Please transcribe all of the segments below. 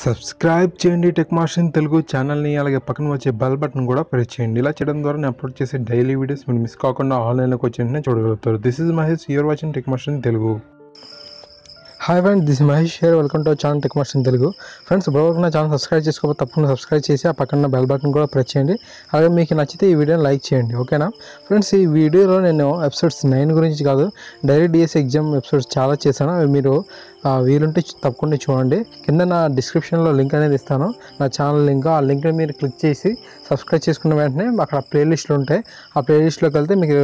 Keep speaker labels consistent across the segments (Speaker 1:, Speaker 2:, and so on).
Speaker 1: Subscribe చేయండి tech master Telugu ఛానల్ని. అలాగే పక్కన వచ్చే బెల్ బటన్ కూడా ప్రెస్ చేయండి. ఇలా చేయడం ద్వారా నేను అప్లోడ్ చేసే డైలీ వీడియోస్ మీరు మిస్ కాకుండా ఆన్లైన్లోకి వచ్చి వెంటనే చూడగలుగుతారు. This is Mahesh, you're watching tech master Telugu. Hi friends, this Mahesh here. Welcome to channel tech master Telugu. Friends, ఇప్పుడు నా ఛానల్ సబ్స్క్రైబ్ చేసుకోకపోతే తప్పకుండా సబ్స్క్రైబ్ చేసి ఆ పక్కన బెల్ బటన్ కూడా ప్రెస్ చేయండి. అలాగే మీకు నచ్చితే ఈ వీడియోని లైక్ చేయండి, ఓకేనా ఫ్రెండ్స్. ఈ వీడియోలో నేను ఎపిసోడ్స్ 9 గురించి కాదు, డైరెక్ట్ డిఎస్సి ఎగ్జామ్ ఎపిసోడ్స్ చాలా చేశాను. అవి మీరు వీలుంటే తప్పకుండా చూడండి. కింద నా డిస్క్రిప్షన్లో లింక్ అనేది ఇస్తాను, నా ఛానల్ లింక్. ఆ లింక్ని మీరు క్లిక్ చేసి సబ్స్క్రైబ్ చేసుకున్న వెంటనే అక్కడ ప్లేలిస్ట్లు ఉంటాయి. ఆ ప్లేలిస్ట్లోకి వెళ్తే మీకు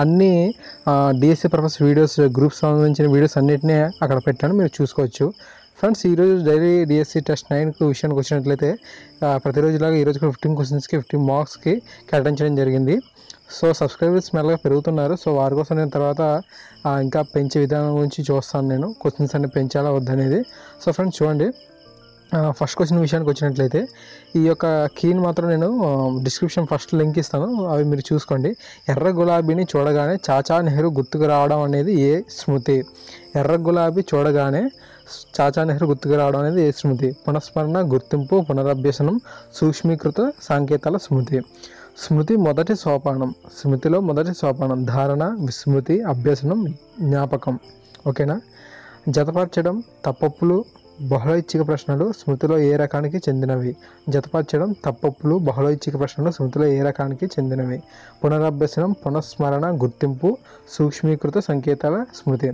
Speaker 1: అన్ని డిఎస్సి పర్పస్ వీడియోస్, గ్రూప్స్ సంబంధించిన వీడియోస్ అన్నింటినీ అక్కడ పెట్టాను, మీరు చూసుకోవచ్చు. ఫ్రెండ్స్, ఈరోజు డైలీ డిఎస్సి టెస్ట్ 9 విషయానికి వచ్చినట్లయితే ప్రతిరోజులాగా ఈరోజు 15 క్వశ్చన్స్కి 15 మార్క్స్కి కేటాయించడం జరిగింది. సో సబ్స్క్రైబర్స్ మెల్లగా పెరుగుతున్నారు. సో వారి కోసం నేను తర్వాత ఇంకా పెంచే విధానం గురించి చూస్తాను, నేను క్వశ్చన్స్ అన్ని పెంచాలా వద్దనేది. సో ఫ్రెండ్స్ చూడండి, ఫస్ట్ క్వశ్చన్ విషయానికి వచ్చినట్లయితే ఈ యొక్క కీని మాత్రం నేను డిస్క్రిప్షన్ ఫస్ట్ లింక్ ఇస్తాను, అవి మీరు చూసుకోండి. ఎర్ర గులాబీని చూడగానే చాచా నెహ్రూ గుర్తుకు రావడం అనేది ఏ స్మృతి? ఎర్ర గులాబీ చూడగానే చాచా నెహ్రూ గుర్తుకు రావడం అనేది ఏ స్మృతి? పునఃస్మరణ, గుర్తింపు, పునరభ్యసనం, సూక్ష్మీకృత సంకేతాల స్మృతి. స్మృతి మొదటి సోపానం, స్మృతిలో మొదటి సోపానం ధారణ, విస్మృతి, అభ్యసనం, జ్ఞాపకం, ఓకేనా. జతపరచడం, తప్పొప్పులు, బహుళైచ్ఛిక ప్రశ్నలు స్మృతిలో ఏ రకానికి చెందినవి? జతపరచడం, తప్పొప్పులు, బహుళైచ్ఛిక ప్రశ్నలు స్మృతిలో ఏ రకానికి చెందినవి? పునరభ్యసనం, పునఃస్మరణ, గుర్తింపు, సూక్ష్మీకృత సంకేతాల స్మృతి.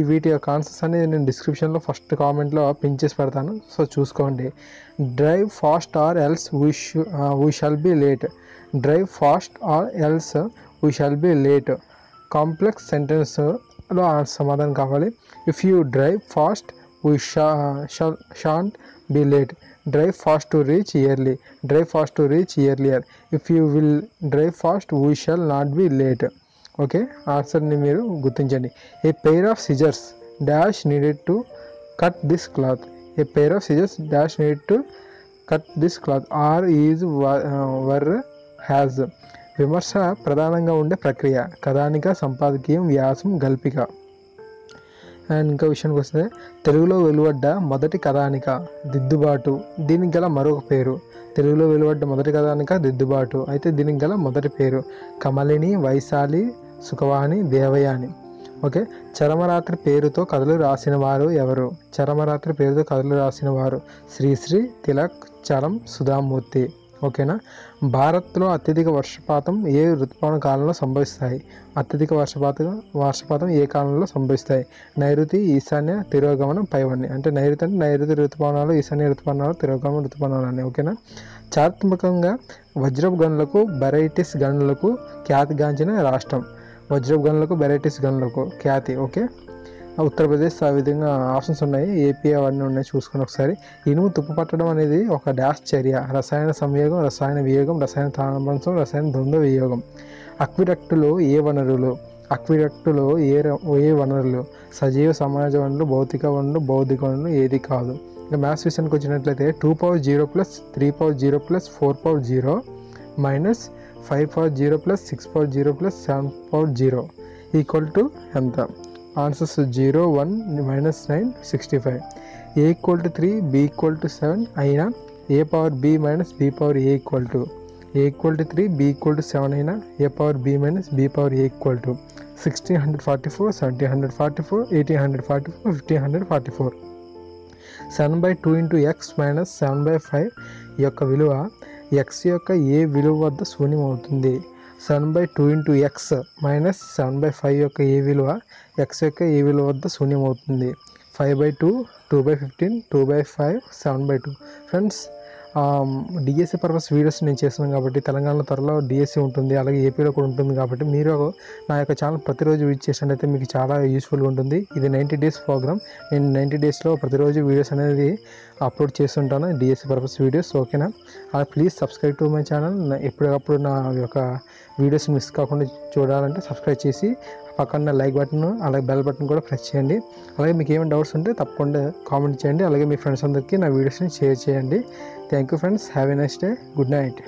Speaker 1: వీటి యొక్క ఆన్సర్స్ అనేది నేను డిస్క్రిప్షన్లో ఫస్ట్ కామెంట్లో పిన్ చేసి పెడతాను, సో చూసుకోండి. Drive fast or else we shall be late. Drive fast or else we shall be late. Complex సెంటెన్స్లో సమాధానం కావాలి. If you drive fast we shan't be late. Drive fast to reach early. Drive fast to reach earlier. If you will drive fast we shall not be late. Okay, ఆన్సర్ని మీరు గుర్తించండి. A pair of scissors dash needed to cut this cloth. A pair of scissors dash needed to cut this cloth. Are is were has. విమర్శ ప్రధానంగా ఉండే ప్రక్రియ కథానిక, సంపాదకీయం, వ్యాసం, గల్పిక. And ఇంకా విషయానికి వస్తే తెలుగులో వెలువడ్డ మొదటి కథానిక దిద్దుబాటు. దీనికి గల మరొక పేరు. తెలుగులో వెలువడ్డ మొదటి కథానిక దిద్దుబాటు, అయితే దీనికి గల మొదటి పేరు కమలిని, వైశాలి, సుఖవాణి, దేవయాని. ఓకే, చరమరాత్రి పేరుతో కథలు రాసిన వారు ఎవరు? చరమరాత్రి పేరుతో కథలు రాసిన వారు శ్రీశ్రీ, తిలక్, చలం, సుధామూర్తి. ఓకేనా. భారత్లో అత్యధిక వర్షపాతం ఏ ఋతుపవన కాలంలో సంభవిస్తాయి? అత్యధిక వర్షపాతం ఏ కాలంలో సంభవిస్తాయి? నైరుతి, ఈశాన్య, తిరోగమనం, పైవన్నీ. అంటే నైరుతి ఋతుపవనాలు, ఈశాన్య ఋతుపవనాలు, తిరోగమన ఋతుపవనాలు అని. ఓకేనా. చారిత్మకంగా వజ్రపు గనులకు, బెరైటిస్ గనులకు ఖ్యాతిగాంచిన రాష్ట్రం. వజ్రపు గనులకు, బెరైటిస్ గనులకు ఖ్యాతి. ఓకే, ఉత్తరప్రదేశ్. ఆ విధంగా ఆప్షన్స్ ఉన్నాయి, ఏపీ అవన్నీ ఉన్నాయి, చూసుకుని ఒకసారి. ఇనుము తుప్పు పట్టడం అనేది ఒక డాష్ చర్య. రసాయన సంయోగం, రసాయన వియోగం, రసాయన తామసం, రసాయన ద్వంద్వ వియోగం. అక్విడక్టులో ఏ వనరులు? అక్విడక్టులో ఏ వనరులు? సజీవ సమాజ వనరులు, భౌతిక వనరులు, బౌద్ధిక వనరులు, ఏది కాదు. ఇంకా మ్యాథ్స్ విషయానికి వచ్చినట్లయితే 2 + 0 + 3 / 0 + 4 / 0 - 5 / 0 + 6 / 0 + 7 / 0 ఈక్వల్ టు ఎంత? ఆన్సర్స్ 0, 1, -9, 65. A = 3, B = 7 అయినా A power B - B power A equal to A = 3, B = 7 అయినా A power B - B power A equal to 1644, 1744, 1844, 1544. 7/2 × x - 7/5 యొక్క విలువ x యొక్క ఏ విలువ వద్ద శూన్యం అవుతుంది? 7/2 × x - 7/5 యొక్క ఏ విలువ x యొక్క ఏ విలువ వద్ద శూన్యం అవుతుంది? 5/2, 2/15, 2/5, 7/2. ఫ్రెండ్స్, డిఎస్సి పర్పస్ వీడియోస్ నేను చేస్తున్నాను కాబట్టి తెలంగాణలో త్వరలో డిఎస్సి ఉంటుంది, అలాగే ఏపీలో కూడా ఉంటుంది. కాబట్టి మీరు నా యొక్క ఛానల్ ప్రతిరోజు విజిట్ చేసినట్లయితే మీకు చాలా యూస్ఫుల్గా ఉంటుంది. ఇది 90 డేస్ ప్రోగ్రామ్. నేను 90 డేస్లో ప్రతిరోజు వీడియోస్ అనేది అప్లోడ్ చేస్తుంటాను, డిఎస్సి పర్పస్ వీడియోస్. ఓకేనా. Please subscribe to my channel. ఎప్పటికప్పుడు నా యొక్క వీడియోస్ మిస్ కాకుండా చూడాలంటే సబ్స్క్రైబ్ చేసి పక్కన లైక్ బటన్, అలాగే బెల్ బటన్ కూడా ప్రెస్ చేయండి. అలాగే మీకు ఏమైనా డౌట్స్ ఉంటే తప్పకుండా కామెంట్ చేయండి. అలాగే మీ ఫ్రెండ్స్ అందరికీ నా వీడియోస్ని షేర్ చేయండి. Thank you friends. Have a nice day. Good night.